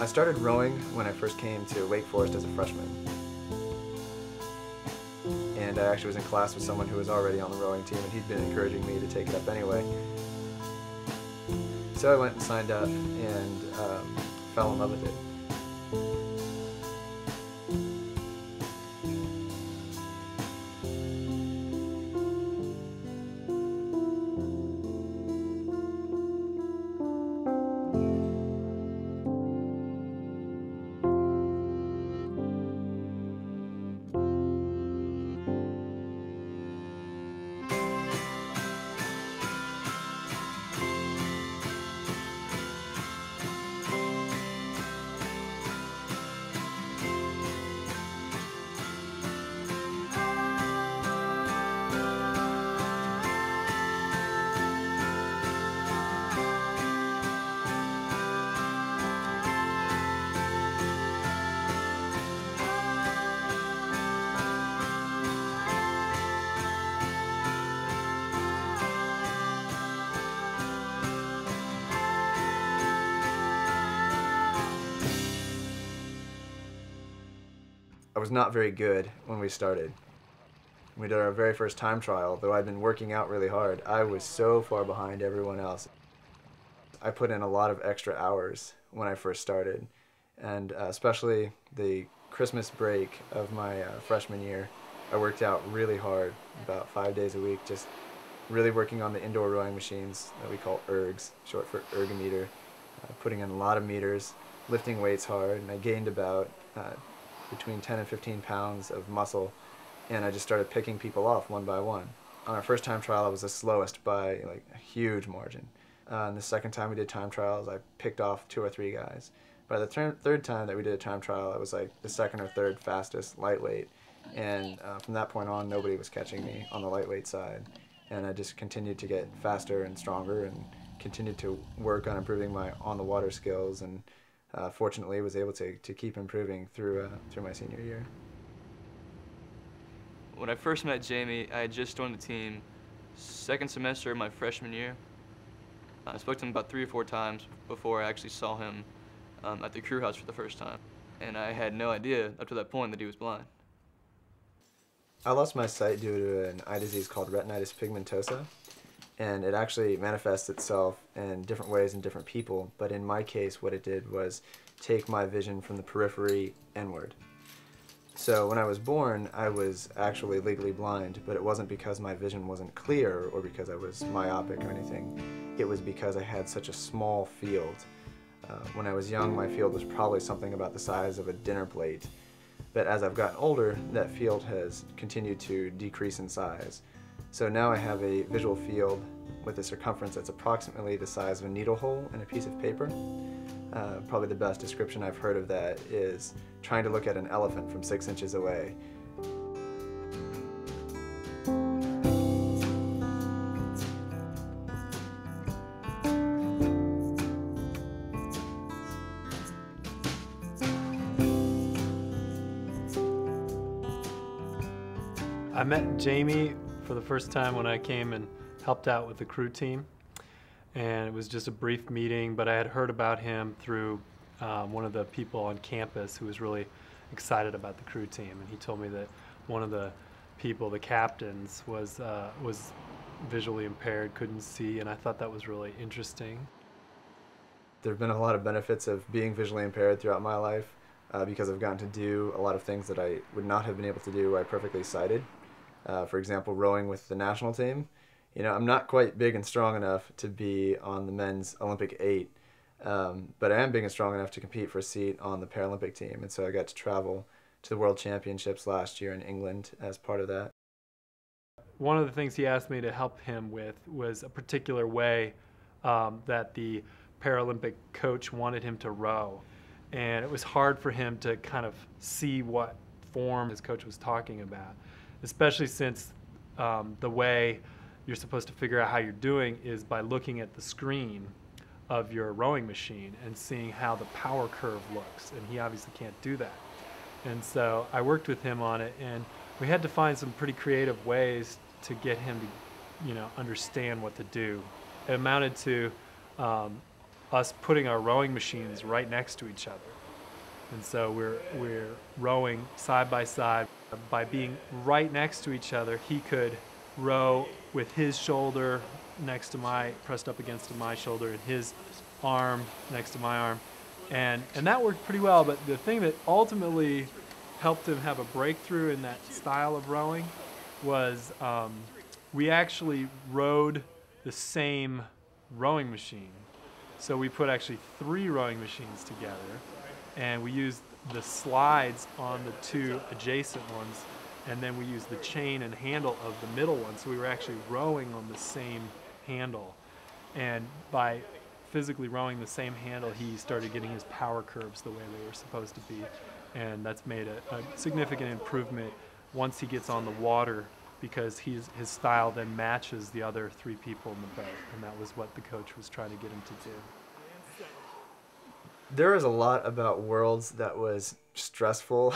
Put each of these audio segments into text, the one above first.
I started rowing when I first came to Wake Forest as a freshman. And I actually was in class with someone who was already on the rowing team, and he'd been encouraging me to take it up anyway. So I went and signed up and fell in love with it. I was not very good when we started. We did our very first time trial, though I'd been working out really hard. I was so far behind everyone else. I put in a lot of extra hours when I first started, and especially the Christmas break of my freshman year, I worked out really hard, about 5 days a week, just really working on the indoor rowing machines that we call ergs, short for ergometer, putting in a lot of meters, lifting weights hard, and I gained about between 10 and 15 pounds of muscle, and I just started picking people off one by one. On our first time trial, I was the slowest by like a huge margin. And the second time we did time trials, I picked off 2 or 3 guys. By the third time that we did a time trial, I was like the second or third fastest lightweight, and from that point on, nobody was catching me on the lightweight side. And I just continued to get faster and stronger, and continued to work on improving my on-the-water skills, and fortunately was able to keep improving through my senior year. When I first met Jamie, I had just joined the team second semester of my freshman year. I spoke to him about 3 or 4 times before I actually saw him at the crew house for the first time. And I had no idea up to that point that he was blind. I lost my sight due to an eye disease called retinitis pigmentosa, and it actually manifests itself in different ways in different people, but in my case what it did was take my vision from the periphery inward. So when I was born, I was actually legally blind, but it wasn't because my vision wasn't clear or because I was myopic or anything. It was because I had such a small field. When I was young, my field was probably something about the size of a dinner plate. But as I've gotten older, that field has continued to decrease in size. So now I have a visual field with a circumference that's approximately the size of a needle hole in a piece of paper. Probably the best description I've heard of that is trying to look at an elephant from 6 inches away. I met Jamie for the first time when I came and helped out with the crew team, and it was just a brief meeting, but I had heard about him through one of the people on campus who was really excited about the crew team, and he told me that one of the people, the captains, was visually impaired, couldn't see, and I thought that was really interesting. There have been a lot of benefits of being visually impaired throughout my life because I've gotten to do a lot of things that I would not have been able to do were I perfectly sighted. For example, rowing with the national team. You know, I'm not quite big and strong enough to be on the men's Olympic 8, but I am big and strong enough to compete for a seat on the Paralympic team, and so I got to travel to the World Championships last year in England as part of that. One of the things he asked me to help him with was a particular way that the Paralympic coach wanted him to row, and it was hard for him to kind of see what form his coach was talking about, especially since the way you're supposed to figure out how you're doing is by looking at the screen of your rowing machine and seeing how the power curve looks, and he obviously can't do that. And so I worked with him on it, and we had to find some pretty creative ways to get him to, understand what to do. It amounted to us putting our rowing machines right next to each other. And so we're rowing side by side. By being right next to each other, he could row with his shoulder next to my, pressed up against my shoulder, and his arm next to my arm. And that worked pretty well, but the thing that ultimately helped him have a breakthrough in that style of rowing was we actually rowed the same rowing machine. So we put actually 3 rowing machines together, and we used the slides on the 2 adjacent ones, and then we used the chain and handle of the middle one. So we were actually rowing on the same handle. And by physically rowing the same handle, he started getting his power curves the way they were supposed to be. And that's made a significant improvement once he gets on the water, because his style then matches the other 3 people in the boat. And that was what the coach was trying to get him to do. There was a lot about Worlds that was stressful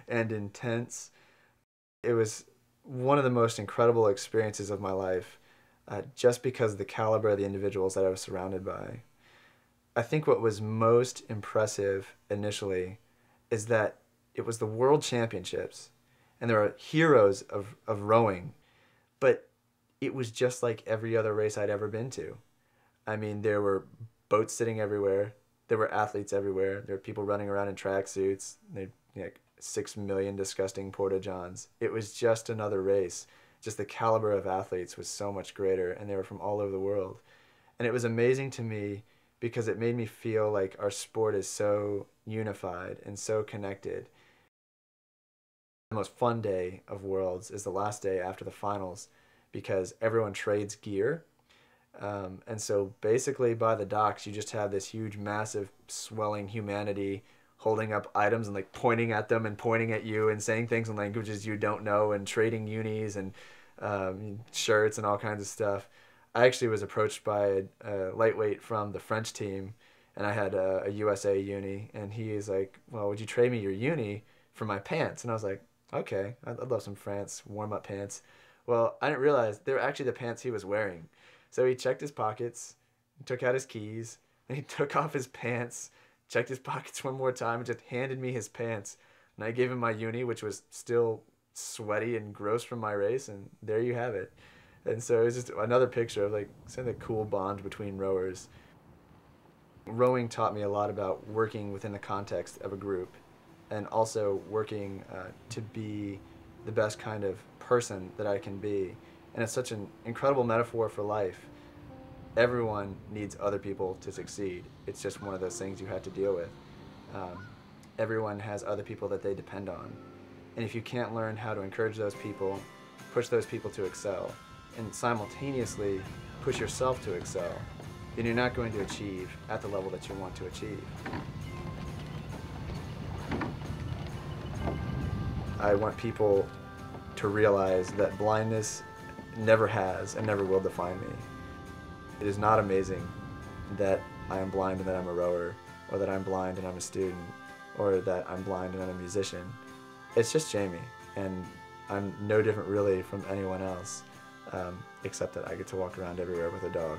and intense. It was one of the most incredible experiences of my life, just because of the caliber of the individuals that I was surrounded by. I think what was most impressive initially is that it was the World Championships, and there were heroes of rowing, but it was just like every other race I'd ever been to. I mean, there were boats sitting everywhere. There were athletes everywhere. There were people running around in tracksuits. They like 6 million disgusting porta-johns. It was just another race. Just the caliber of athletes was so much greater, and they were from all over the world. And it was amazing to me because it made me feel like our sport is so unified and so connected. The most fun day of Worlds is the last day after the finals, because everyone trades gear. And so basically by the docks, you just have this huge, massive, swelling humanity holding up items and like pointing at them and pointing at you and saying things in languages you don't know and trading unis and shirts and all kinds of stuff. I actually was approached by a lightweight from the French team, and I had a USA uni, and he is like, well, would you trade me your uni for my pants? And I was like, okay, I'd love some France warm-up pants. Well, I didn't realize they were actually the pants he was wearing. So he checked his pockets, took out his keys, and he took off his pants, checked his pockets one more time, and just handed me his pants. And I gave him my uni, which was still sweaty and gross from my race, and there you have it. And so it was just another picture of like some of the cool bond between rowers. Rowing taught me a lot about working within the context of a group, and also working to be the best kind of person that I can be. And it's such an incredible metaphor for life. Everyone needs other people to succeed. It's just one of those things you have to deal with. Everyone has other people that they depend on. And if you can't learn how to encourage those people, push those people to excel, and simultaneously push yourself to excel, then you're not going to achieve at the level that you want to achieve. I want people to realize that blindness never has and never will define me. It is not amazing that I am blind and that I'm a rower, or that I'm blind and I'm a student, or that I'm blind and I'm a musician. It's just Jamie, and I'm no different really from anyone else, except that I get to walk around everywhere with a dog.